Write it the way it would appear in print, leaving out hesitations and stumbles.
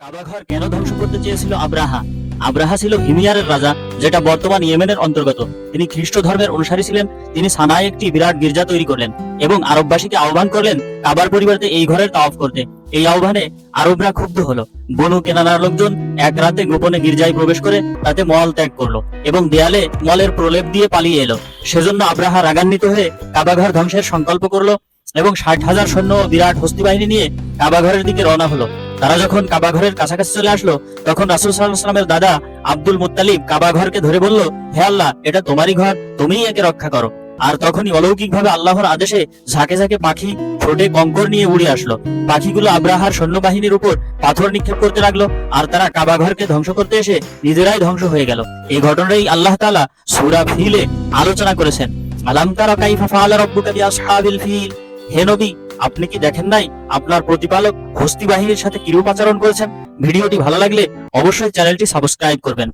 কাবাঘর কেন ধ্বংস করতে চেয়েছিল আব্রাহা? আব্রাহা ছিল হিমিয়ারের রাজা, যেটা বর্তমান ইয়েমেনের অন্তর্গত। তিনি খ্রিস্ট ধর্মের অনুসারী ছিলেন। তিনি সানায় একটি বিরাট গির্জা তৈরি করলেন এবং আরববাসীকে আহ্বান করলেন কাবার পরিবর্তে এই ঘরের তাওয়াফ করতে। এই আহ্বানে আরবরা ক্ষুব্ধ হলো। বনু কেনানার লোকজন এক রাতে গোপনে গির্জায় প্রবেশ করে তাতে মল ত্যাগ করলো এবং দেয়ালে মলের প্রলেপ দিয়ে পালিয়ে এলো। সেজন্য আব্রাহা রাগান্বিত হয়ে কাবাঘর ধ্বংসের সংকল্প করলো এবং 60,000 সৈন্য ও বিরাট হস্তি বাহিনী নিয়ে কাবাঘরের দিকে রওনা হলো। তারা যখন কাবাঘরের কাছাকাছি চলে আসলো, তখন রাসূল সাল্লাল্লাহু আলাইহি ওয়াসাল্লামের দাদা আব্দুল মুত্তালিব কাবাঘরকে ধরে বলল, হে আল্লাহ, এটা তোমারই ঘর, তুমিই একে রক্ষা করো। আর তখনই অলৌকিকভাবে আল্লাহর আদেশে ঝাঁকে ঝাঁকে পাখি ঠোঁটে কঙ্কর নিয়ে উড়ে আসলো। পাখিগুলো আব্রাহার সৈন্যবাহিনীর উপর পাথর নিক্ষেপ করতে লাগলো, আর তারা কাবাঘরকে ধ্বংস করতে এসে নিজেরাই ধ্বংস হয়ে গেল। এই ঘটনাই আল্লাহ তাআলা সূরা ফিলে আলোচনা করেছেন। আলাম তারা কাইফা ফাআলা রাব্বুকা বিআসহাবিল ফিল। হে নবী, আপনি কি দেখেন নাই আপনার প্রতিপালক হস্তি বাহিনীর সাথে কিরূপ আচরণ করেছেন? ভিডিওটি ভালো লাগলে অবশ্যই চ্যানেলটি সাবস্ক্রাইব করবেন।